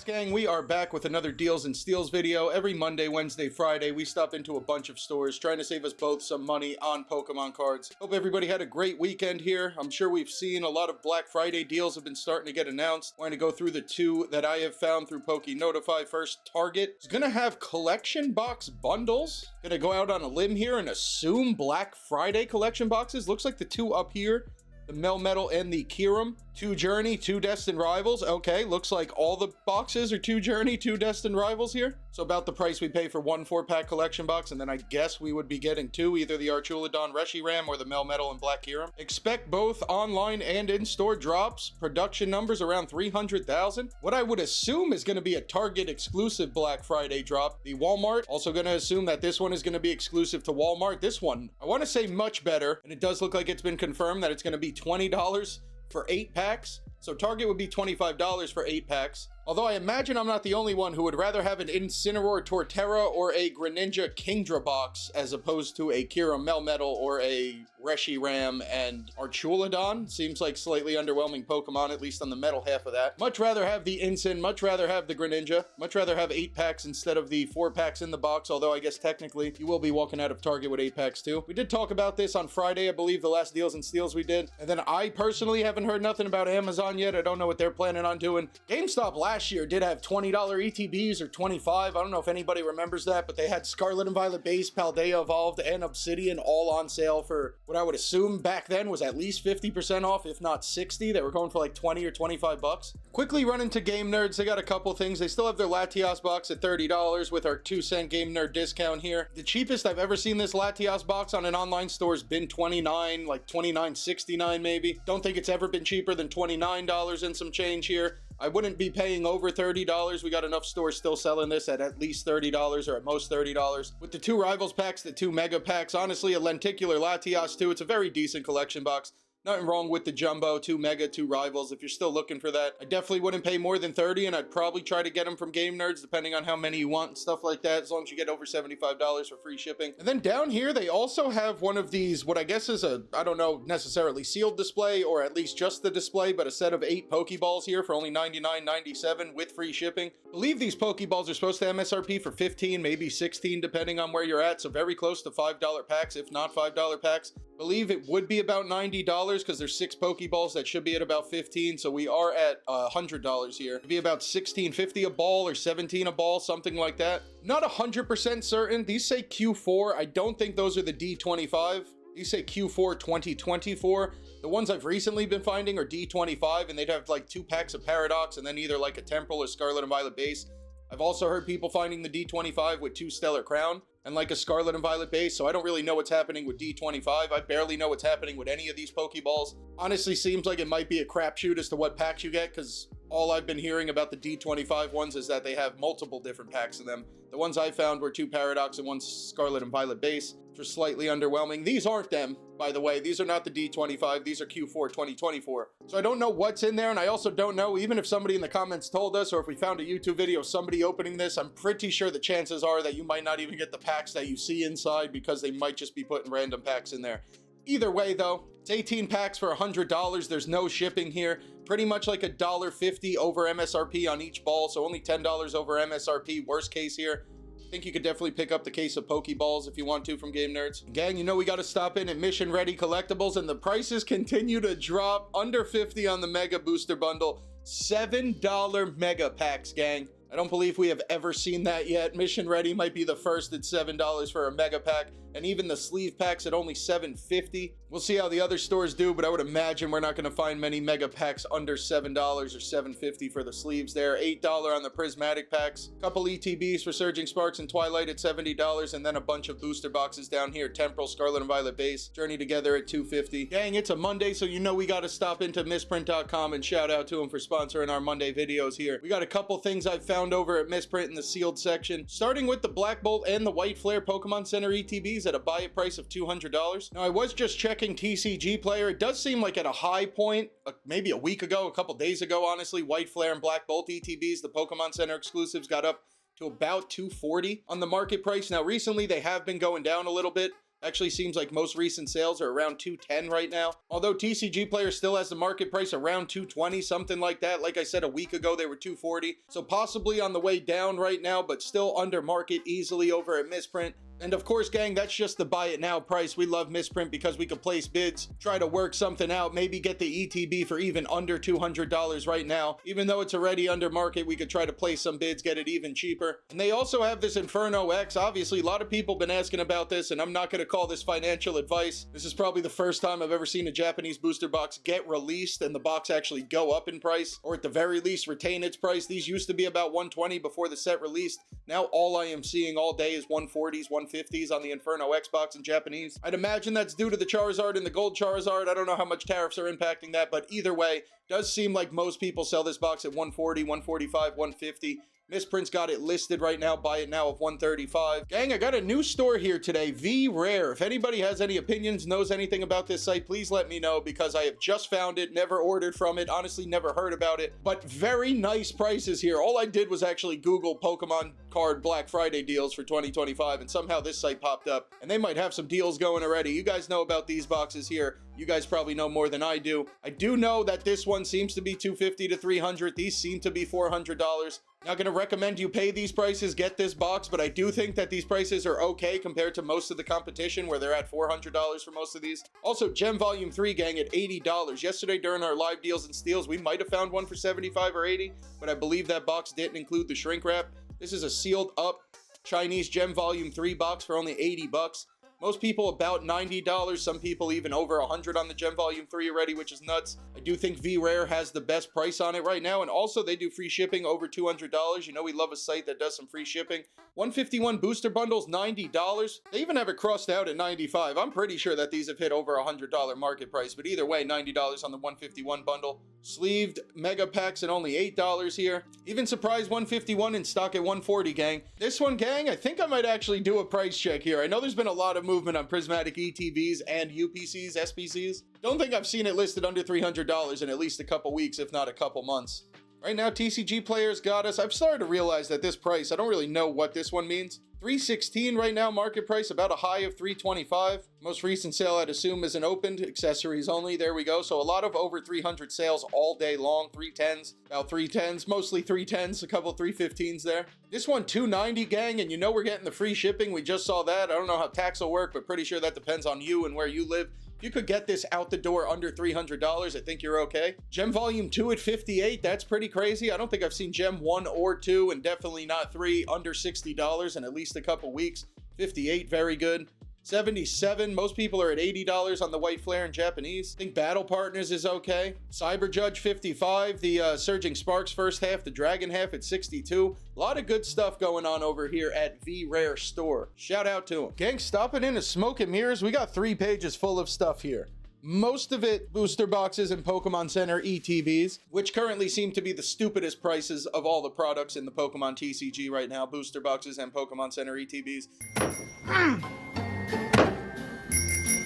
Pokemon gang, we are back with another Deals and Steals video. Every Monday, Wednesday, Friday, we stop into a bunch of stores trying to save us both some money on Pokemon cards. Hope everybody had a great weekend here. I'm sure we've seen a lot of Black Friday deals have been starting to get announced. I'm going to go through the two that I have found through Poke Notify. First, Target is going to have collection box bundles. Going to go out on a limb here and assume Black Friday collection boxes. Looks like the two up here, the Melmetal and the Kyurem. 2 Journey, 2 Destined Rivals. Okay, looks like all the boxes are 2 Journey, 2 Destined Rivals here. So about the price we pay for one 4-pack collection box, and then I guess we would be getting 2, either the Archulodon Reshiram or the Melmetal and Black Kyurem. Expect both online and in-store drops. Production numbers around 300,000. What I would assume is going to be a Target exclusive Black Friday drop. The Walmart, also going to assume that this one is going to be exclusive to Walmart. This one, I want to say much better, and it does look like it's been confirmed that it's going to be $20 for 8 packs. So Target would be $25 for 8 packs. Although I imagine I'm not the only one who would rather have an Incineroar Torterra or a Greninja Kingdra box as opposed to a Kyurem Melmetal or a Reshiram and Archulodon. Seems like slightly underwhelming Pokemon, at least on the metal half of that. Much rather have the Incin, much rather have the Greninja, much rather have 8 packs instead of the 4 packs in the box, although I guess technically you will be walking out of Target with 8 packs too. We did talk about this on Friday, I believe, the last Deals and Steals we did. And then I personally haven't heard nothing about Amazon yet. I don't know what they're planning on doing. GameStop last year did have $20 ETBs or 25. I don't know if anybody remembers that, but they had Scarlet and Violet Base, Paldea Evolved, and Obsidian all on sale for what I would assume back then was at least 50% off, if not 60. They were going for like 20 or 25 bucks. Quickly run into GameNerdz. They got a couple things. They still have their Latias box at $30 with our 2-cent GameNerd discount here. The cheapest I've ever seen this Latias box on an online store has been $29, like $29.69 maybe. Don't think it's ever been cheaper than $29 and some change here. I wouldn't be paying over $30. We got enough stores still selling this at least $30 or at most $30. With the 2 Rivals packs, the 2 Mega packs, honestly a Lenticular Latias too. It's a very decent collection box. Nothing wrong with the Jumbo, 2 Mega, 2 Rivals. If you're still looking for that, I definitely wouldn't pay more than $30, and I'd probably try to get them from GameNerdz, depending on how many you want and stuff like that, as long as you get over $75 for free shipping. And then down here, they also have one of these, what I guess is a, I don't know, necessarily sealed display, or at least just the display, but a set of 8 Pokeballs here for only $99.97 with free shipping. I believe these Pokeballs are supposed to MSRP for $15, maybe $16, depending on where you're at, so very close to $5 packs, if not $5 packs. I believe it would be about $90 because there's 6 Pokeballs that should be at about $15, so we are at $100 here. It'd be about $16.50 a ball or $17 a ball, something like that. Not 100% certain. These say Q4. I don't think those are the D25. These say Q4 2024. The ones I've recently been finding are D25, and they'd have like 2 packs of Paradox and then either like a Temporal or Scarlet and Violet base. I've also heard people finding the D25 with 2 Stellar Crown and like a Scarlet and Violet base, so I don't really know what's happening with D25. I barely know what's happening with any of these Pokeballs. Honestly, seems like it might be a crapshoot as to what packs you get, because all I've been hearing about the D25 ones is that they have multiple different packs in them. The ones I found were 2 Paradox and 1 Scarlet and Violet base, which are slightly underwhelming. These aren't them, by the way. These are not the D25. These are Q4 2024. So I don't know what's in there, and I also don't know, even if somebody in the comments told us, or if we found a YouTube video of somebody opening this, I'm pretty sure the chances are that you might not even get the packs that you see inside, because they might just be putting random packs in there. Either way though, it's 18 packs for $100. There's no shipping here. Pretty much like $1.50 over MSRP on each ball, so only $10 over MSRP, worst case here. I think you could definitely pick up the case of Pokeballs if you want to from GameNerdz. Gang, you know we got to stop in at Mission Ready Collectibles, and the prices continue to drop. Under 50 on the Mega Booster Bundle. $7 Mega Packs, gang. I don't believe we have ever seen that yet. Mission Ready might be the first at $7 for a Mega Pack, and even the sleeve packs at only $7.50. We'll see how the other stores do, but I would imagine we're not going to find many Mega Packs under $7 or $7.50 for the sleeves there. $8 on the Prismatic Packs. Couple ETBs for Surging Sparks and Twilight at $70, and then a bunch of booster boxes down here. Temporal, Scarlet and Violet base. Journey Together at $2.50. Gang, it's a Monday, so you know we got to stop into Misprint.com and shout out to them for sponsoring our Monday videos here. We got a couple things I've found over at Misprint in the sealed section, starting with the Black Bolt and the White Flare Pokemon Center ETBs at a buy it price of $200. Now, I was just checking TCG Player. It does seem like at a high point, maybe a week ago, a couple days ago, honestly, White Flare and Black Bolt ETBs, the Pokemon Center exclusives, got up to about $240 on the market price. Now, recently, they have been going down a little bit. Actually seems like most recent sales are around 210 right now. Although TCG Player still has the market price around 220, something like that. Like I said, a week ago they were 240. So possibly on the way down right now, but still under market easily over at Misprint. And of course, gang, that's just the buy it now price. We love Misprint because we could place bids, try to work something out, maybe get the ETB for even under $200 right now. Even though it's already under market, we could try to place some bids, get it even cheaper. And they also have this Inferno X. Obviously, a lot of people have been asking about this, and I'm not going to call this financial advice. This is probably the first time I've ever seen a Japanese booster box get released and the box actually go up in price, or at the very least retain its price. These used to be about 120 before the set released. Now all I am seeing all day is 140s, 150s on the Inferno Xbox in Japanese. I'd imagine that's due to the Charizard and the Gold Charizard. I don't know how much tariffs are impacting that, but either way, does seem like most people sell this box at 140, 145, 150. Misprint's got it listed right now, buy it now of 135. Gang, I got a new store here today, VRare. If anybody has any opinions, knows anything about this site, please let me know, because I have just found it, never ordered from it, honestly never heard about it, but very nice prices here. All I did was actually Google Pokemon card Black Friday deals for 2025, and somehow this site popped up, and they might have some deals going already. You guys know about these boxes here. You guys probably know more than I do. I do know that this one seems to be $250 to $300. These seem to be $400. Not going to recommend you pay these prices, get this box, but I do think that these prices are okay compared to most of the competition where they're at $400 for most of these. Also, Gem Volume 3, gang, at $80. Yesterday during our live deals and steals, we might have found one for $75 or $80, but I believe that box didn't include the shrink wrap. This is a sealed up Chinese Gem Volume 3 box for only $80. Most people about $90, some people even over $100 on the Gem Volume 3 already, which is nuts. I do think VRare has the best price on it right now, and also they do free shipping over $200. You know we love a site that does some free shipping. 151 booster bundles, $90. They even have it crossed out at $95. I'm pretty sure that these have hit over $100 market price, but either way, $90 on the 151 bundle. Sleeved mega packs at only $8 here. Even surprise 151 in stock at $140, gang. This one, gang, I think I might actually do a price check here. I know there's been a lot of movement on prismatic ETBs and UPCs, SPCs. Don't think I've seen it listed under $300 in at least a couple weeks, if not a couple months. Right now, TCG Players got us. I've started to realize that this price, I don't really know what this one means. $316 right now, market price, about a high of $325. Most recent sale, I'd assume, isn't opened, accessories only. There we go. So a lot of over 300 sales all day long. 310s, about 310s, mostly 310s, a couple 315s there. This one, $290, gang, and you know we're getting the free shipping. We just saw that. I don't know how tax will work, but pretty sure that depends on you and where you live. You could get this out the door under $300. I think you're okay. Gem Volume 2 at $58. That's pretty crazy. I don't think I've seen Gem 1 or 2, and definitely not 3, under $60 in at least a couple weeks. 58, very good. 77, most people are at $80 on the White Flare in Japanese. I think Battle Partners is okay. Cyber Judge 55, the Surging Sparks first half, the Dragon half at 62. A lot of good stuff going on over here at VRare Store. Shout out to them. Gang, stopping in to Smoke and Mirrors. We got 3 pages full of stuff here. Most of it booster boxes and Pokemon Center ETBs, which currently seem to be the stupidest prices of all the products in the Pokemon TCG right now. Booster boxes and Pokemon Center ETBs.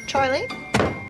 Charlie?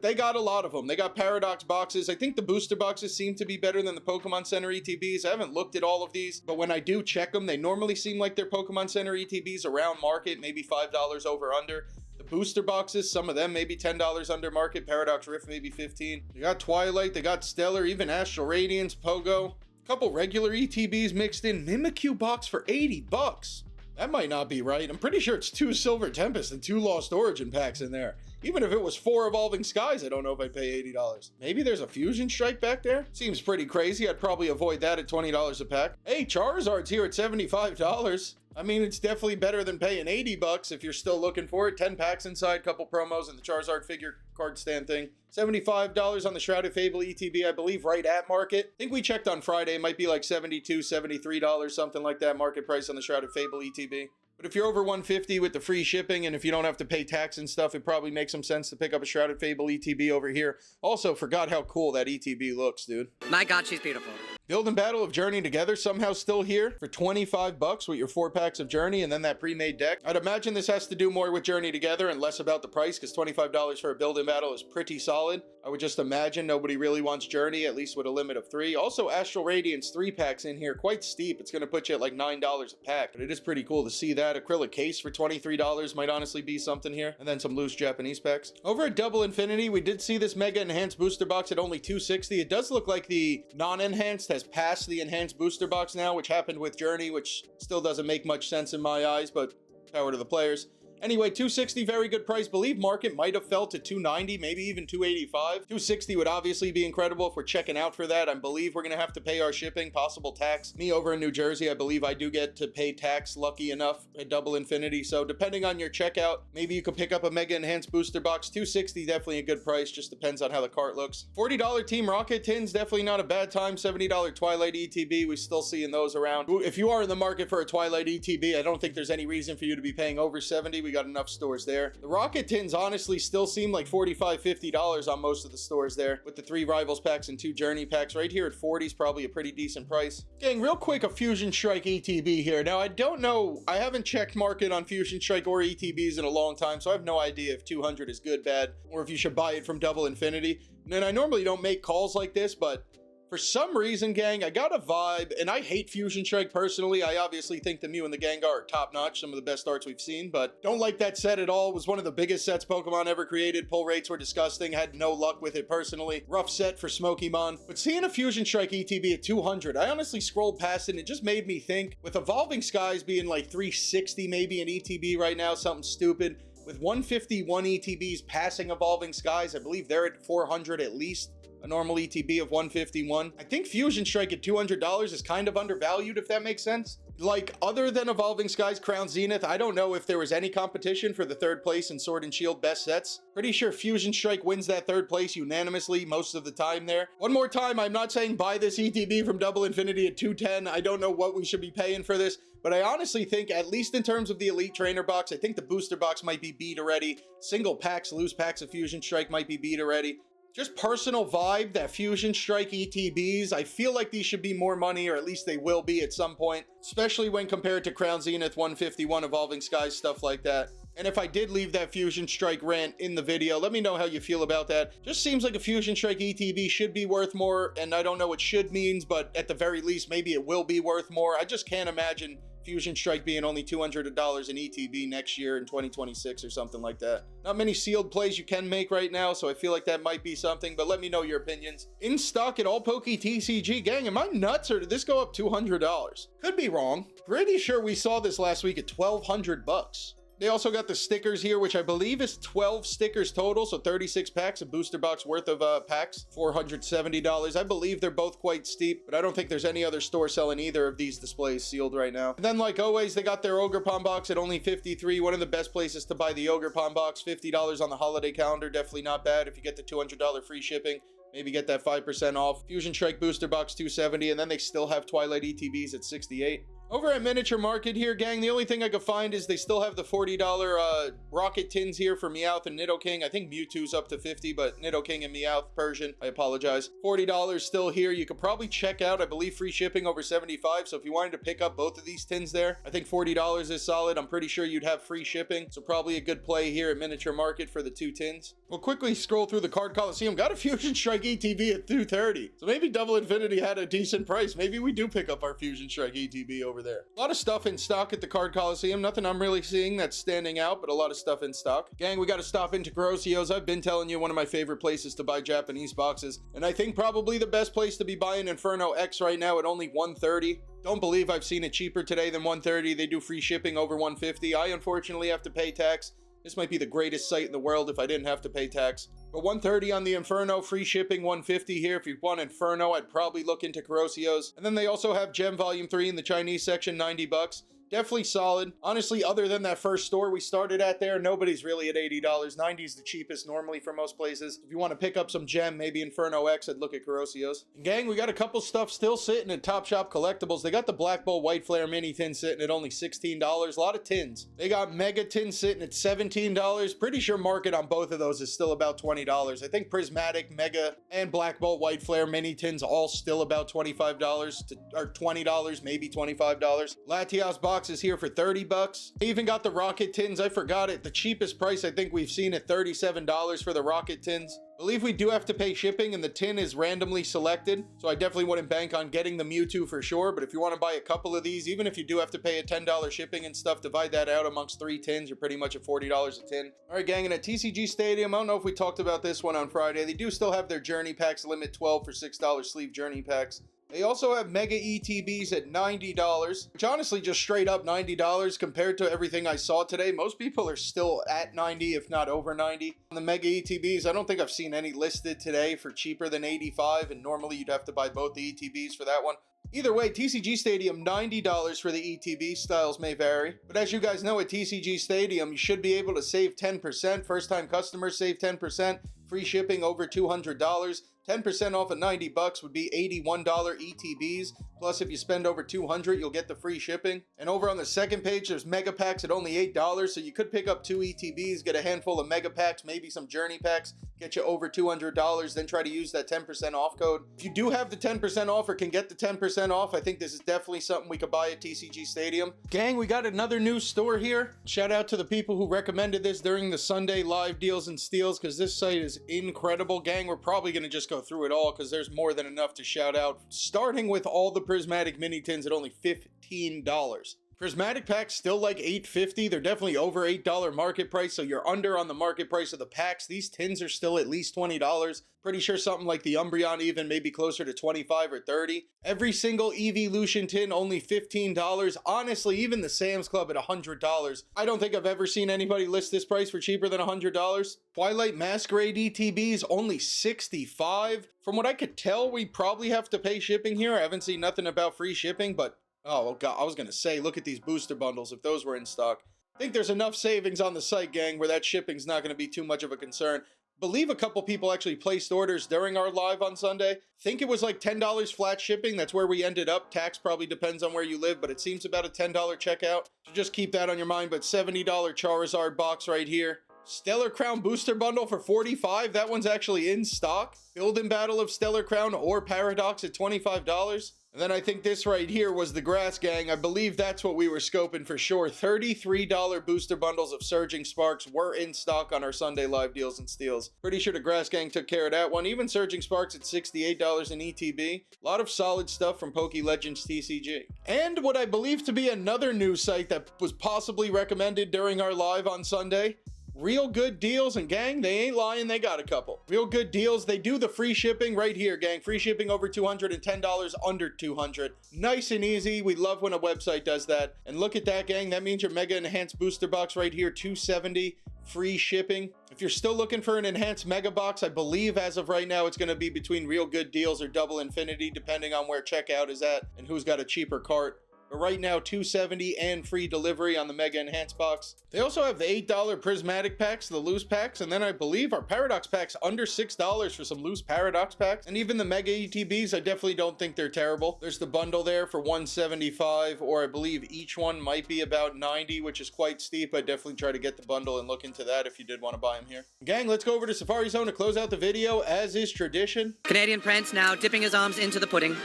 They got a lot of them. They got Paradox boxes. I think the booster boxes seem to be better than the Pokemon Center ETBs. I haven't looked at all of these, but when I do check them, they normally seem like they're Pokemon Center ETBs around market, maybe $5 over under. The booster boxes, some of them maybe $10 under market. Paradox Rift maybe $15. They got Twilight, they got Stellar, even Astral Radiance, Pogo. A couple regular ETBs mixed in. Mimikyu box for $80. That might not be right. I'm pretty sure it's 2 Silver Tempest and 2 Lost Origin packs in there. Even if it was 4 Evolving Skies, I don't know if I'd pay $80. Maybe there's a Fusion Strike back there? Seems pretty crazy. I'd probably avoid that at $20 a pack. Hey, Charizard's here at $75. I mean, it's definitely better than paying $80 if you're still looking for it. 10 packs inside, couple promos, and the Charizard figure card stand thing. $75 on the Shrouded Fable ETB, I believe, right at market. I think we checked on Friday. It might be like $72, $73, something like that, market price on the Shrouded Fable ETB. But if you're over $150 with the free shipping, and if you don't have to pay tax and stuff, it probably makes some sense to pick up a Shrouded Fable ETB over here. Also, forgot how cool that ETB looks, dude. My God, she's beautiful. Build and Battle of Journey Together somehow still here for 25 bucks with your 4 packs of Journey and then that pre-made deck. I'd imagine this has to do more with Journey Together and less about the price, because $25 for a Build and Battle is pretty solid. I would just imagine nobody really wants Journey, at least with a limit of 3. Also, Astral Radiance 3 packs in here, quite steep. It's going to put you at like $9 a pack, but it is pretty cool to see that. Acrylic case for $23 might honestly be something here. And then some loose Japanese packs. Over at Double Infinity, we did see this Mega Enhanced Booster Box at only $260. It does look like the non-enhanced has passed the enhanced booster box now, which happened with Journey, which still doesn't make much sense in my eyes, but power to the players. Anyway, $260, very good price. Believe market might have fell to $290, maybe even $285. $260 would obviously be incredible if we're checking out for that. I believe we're going to have to pay our shipping, possible tax. Me over in New Jersey, I believe I do get to pay tax, lucky enough, at Double Infinity. So depending on your checkout, maybe you could pick up a Mega Enhanced Booster Box. $260, definitely a good price. Just depends on how the cart looks. $40 Team Rocket tins, definitely not a bad time. $70 Twilight ETB, we still seeing those around. If you are in the market for a Twilight ETB, I don't think there's any reason for you to be paying over $70. We got enough stores there. The Rocket tins honestly still seem like $45, $50 on most of the stores there, with the 3 Rivals packs and 2 Journey packs. Right here at $40 is probably a pretty decent price. Gang, real quick, a Fusion Strike ETB here. Now, I don't know, I haven't checked market on Fusion Strike or ETBs in a long time, so I have no idea if 200 is good, bad, or if you should buy it from Double Infinity. And I normally don't make calls like this, but for some reason, gang, I got a vibe, and I hate Fusion Strike personally. I obviously think the Mew and the Gengar are top-notch, some of the best arts we've seen, but don't like that set at all. It was one of the biggest sets Pokemon ever created. Pull rates were disgusting. Had no luck with it personally. Rough set for Smokemon. But seeing a Fusion Strike ETB at 200, I honestly scrolled past it, and it just made me think, with Evolving Skies being like 360 maybe an ETB right now, something stupid, with 151 ETBs passing Evolving Skies, I believe they're at 400 at least. A normal ETB of 151. I think Fusion Strike at $200 is kind of undervalued, if that makes sense. Like, other than Evolving Skies, Crown Zenith, I don't know if there was any competition for the 3rd place in Sword and Shield best sets. Pretty sure Fusion Strike wins that 3rd place unanimously most of the time there. One more time, I'm not saying buy this ETB from Double Infinity at $210. I don't know what we should be paying for this, but I honestly think, at least in terms of the Elite Trainer box, I think the booster box might be beat already. Single packs, loose packs of Fusion Strike might be beat already. Just personal vibe that Fusion Strike ETBs, I feel like these should be more money, or at least they will be at some point, especially when compared to Crown Zenith, 151, Evolving Skies, stuff like that. And if I did leave that Fusion Strike rant in the video, let me know how you feel about that. Just seems like a Fusion Strike ETB should be worth more, and I don't know what should means, but at the very least, maybe it will be worth more. I just can't imagine Fusion Strike being only $200 in ETB next year in 2026 or something like that. Not many sealed plays you can make right now, so I feel like that might be something, but let me know your opinions. In stock at all Pokey TCG. Gang, am I nuts, or did this go up $200? Could be wrong. Pretty sure we saw this last week at 1,200 bucks. They also got the stickers here, which I believe is 12 stickers total, so 36 packs, a booster box worth of packs, $470. I believe they're both quite steep, but I don't think there's any other store selling either of these displays sealed right now. And then, like always, they got their Ogerpon box at only $53. One of the best places to buy the Ogerpon box, $50 on the holiday calendar, definitely not bad if you get the $200 free shipping. Maybe get that 5% off. Fusion Strike booster box, $270, and then they still have Twilight ETBs at $68. Over at Miniature Market here, gang, the only thing I could find is they still have the $40 Rocket tins here for Meowth and Nidoking. I think Mewtwo's up to $50, but Nidoking and Meowth, Persian, I apologize. $40 still here. You could probably check out, I believe, free shipping over $75, so if you wanted to pick up both of these tins there, I think $40 is solid. I'm pretty sure you'd have free shipping, so probably a good play here at Miniature Market for the 2 tins. We'll quickly scroll through the card Coliseum. Got a Fusion Strike ETB at $230, so maybe Double Infinity had a decent price. Maybe we do pick up our Fusion Strike ETB over there. A lot of stuff in stock at the card Coliseum. Nothing I'm really seeing that's standing out, but a lot of stuff in stock. Gang, we got to stop into Korossios. I've been telling you, one of my favorite places to buy Japanese boxes, and I think probably the best place to be buying Inferno X right now at only $130. Don't believe I've seen it cheaper today than $130. They do free shipping over $150. I unfortunately have to pay tax. This might be the greatest site in the world if I didn't have to pay tax. But $130 on the Inferno, free shipping, $150 here. If you want Inferno, I'd probably look into Korossios. And then they also have Gem Volume 3 in the Chinese section, $90. definitely solid. Honestly, other than that first store we started at there, nobody's really at $80. 90 is the cheapest normally for most places. If you want to pick up some gem, maybe Inferno X, I'd look at Corrosios. And gang, we got a couple stuff still sitting at Top Shop Collectibles. They got the Black Bolt White Flare mini tin sitting at only $16. A lot of tins. They got Mega Tin sitting at $17. Pretty sure market on both of those is still about $20. I think Prismatic, Mega, and Black Bolt White Flare mini tins all still about $25 or $20, maybe $25. Latias box is here for 30 bucks. They even got the Rocket tins. I forgot it. The cheapest price I think we've seen at $37 for the Rocket tins. I believe we do have to pay shipping and the tin is randomly selected, so I definitely wouldn't bank on getting the Mewtwo for sure, but if you want to buy a couple of these, even if you do have to pay a $10 shipping and stuff, divide that out amongst 3 tins, you're pretty much at $40 a tin. Alright gang, and at TCG Stadium, I don't know if we talked about this one on Friday, they do still have their journey packs, limit 12 for $6 sleeve journey packs. They also have Mega ETBs at $90, which honestly just straight up $90 compared to everything I saw today. Most people are still at 90, if not over 90. On the Mega ETBs, I don't think I've seen any listed today for cheaper than 85, and normally you'd have to buy both the ETBs for that one. Either way, TCG Stadium, $90 for the ETB. Styles may vary. But as you guys know, at TCG Stadium, you should be able to save 10%. First-time customers save 10%. Free shipping over $200. 10% off of 90 bucks would be $81 ETBs. Plus, if you spend over $200, you'll get the free shipping. And over on the second page, there's mega packs at only $8. So you could pick up 2 ETBs, get a handful of mega packs, maybe some journey packs, get you over $200, then try to use that 10% off code. If you do have the 10% off or can get the 10% off, I think this is definitely something we could buy at TCG Stadium. Gang, we got another new store here. Shout out to the people who recommended this during the Sunday live deals and steals, because this site is incredible. Gang, we're probably going to just go through it all because there's more than enough to shout out. Starting with all the prismatic mini tins at only $15. Prismatic packs still like $8.50. They're definitely over $8 market price, so you're under on the market price of the packs. These tins are still at least $20. Pretty sure something like the Umbreon even maybe closer to $25 or $30. Every single Evolution tin only $15. Honestly, even the Sam's Club at $100. I don't think I've ever seen anybody list this price for cheaper than $100. Twilight Masquerade ETBs only $65. From what I could tell, we probably have to pay shipping here. I haven't seen nothing about free shipping, but oh, well, God, I was going to say, look at these booster bundles if those were in stock. I think there's enough savings on the site, gang, where that shipping's not going to be too much of a concern. Believe a couple people actually placed orders during our live on Sunday. Think it was like $10 flat shipping. That's where we ended up. Tax probably depends on where you live, but it seems about a $10 checkout. So just keep that on your mind. But $70 Charizard box right here. Stellar Crown booster bundle for $45. That one's actually in stock. Build and Battle of Stellar Crown or Paradox at $25. And then I think this right here was the grass, gang. I believe that's what we were scoping for sure. $33 booster bundles of Surging Sparks were in stock on our Sunday live deals and steals. Pretty sure the grass gang took care of that one. Even Surging Sparks at $68 in ETB. A lot of solid stuff from Poke Legends TCG. And what I believe to be another new site that was possibly recommended during our live on Sunday. Real Good Deals, and gang, they ain't lying, they got a couple. Real Good Deals, they do the free shipping right here, gang. Free shipping over $210, under $200. Nice and easy. We love when a website does that. And look at that, gang. That means your Mega Enhanced Booster Box right here, $270. Free shipping. If you're still looking for an enhanced mega box, I believe as of right now it's going to be between Real Good Deals or Double Infinity, depending on where checkout is at and who's got a cheaper cart. But right now, $270 and free delivery on the Mega Enhanced box. They also have the $8 Prismatic packs, the loose packs, and then I believe our Paradox packs under $6 for some loose Paradox packs. And even the Mega ETBs, I definitely don't think they're terrible. There's the bundle there for $175, or I believe each one might be about $90, which is quite steep. I'd definitely try to get the bundle and look into that if you did want to buy them here. Gang, let's go over to Safari Zone to close out the video, as is tradition. Canadian Prince now dipping his arms into the pudding,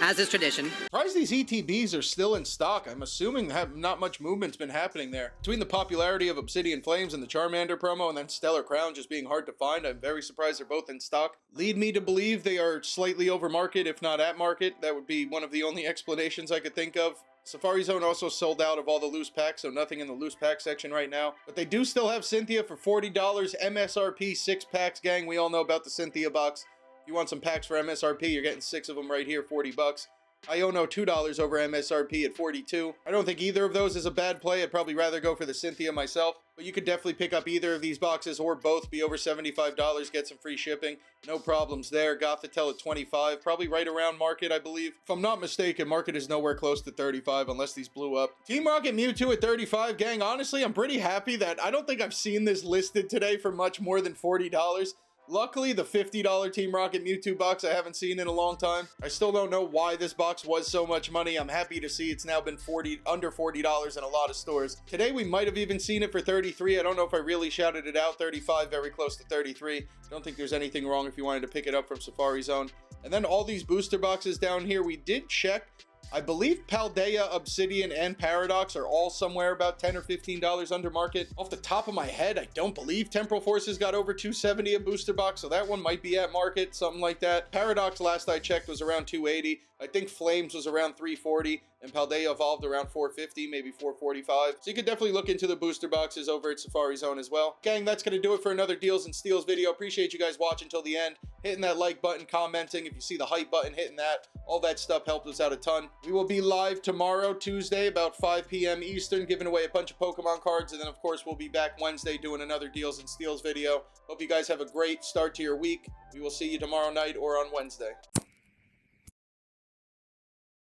as is tradition. Surprised these ETBs are still in stock. I'm assuming not much movement's been happening there. Between the popularity of Obsidian Flames and the Charmander promo and then Stellar Crown just being hard to find, I'm very surprised they're both in stock. Lead me to believe they are slightly over market, if not at market. That would be one of the only explanations I could think of. Safari Zone also sold out of all the loose packs, so nothing in the loose pack section right now. But they do still have Cynthia for $40, MSRP 6 packs, gang. We all know about the Cynthia box. If you want some packs for MSRP, you're getting 6 of them right here, $40. Iono, $2 over MSRP at $42. I don't think either of those is a bad play. I'd probably rather go for the Cynthia myself. but you could definitely pick up either of these boxes or both, be over $75, get some free shipping. No problems there. Gothitelle at 25, probably right around market, I believe. If I'm not mistaken, market is nowhere close to 35 unless these blew up. Team Rocket Mewtwo at 35. Gang, honestly, I'm pretty happy that I don't think I've seen this listed today for much more than $40. Luckily, the $50 Team Rocket Mewtwo box I haven't seen in a long time. I still don't know why this box was so much money. I'm happy to see it's now been under $40 in a lot of stores. Today, we might have even seen it for 33. I don't know if I really shouted it out. 35, very close to 33. Don't think there's anything wrong if you wanted to pick it up from Safari Zone. And then all these booster boxes down here, we did check. I believe Paldea, Obsidian, and Paradox are all somewhere about $10 or $15 under market. Off the top of my head, I don't believe Temporal Forces got over $270 a booster box, so that one might be at market, something like that. Paradox, last I checked, was around $280. I think Flames was around $340, and Paldea Evolved around $450, maybe $445. So you could definitely look into the booster boxes over at Safari Zone as well. Gang, that's going to do it for another Deals and Steals video. Appreciate you guys watching till the end, hitting that like button, commenting. If you see the hype button, hitting that. All that stuff helped us out a ton. We will be live tomorrow, Tuesday, about 5 p.m. Eastern, giving away a bunch of Pokemon cards. And then, of course, we'll be back Wednesday doing another Deals and Steals video. Hope you guys have a great start to your week. We will see you tomorrow night or on Wednesday.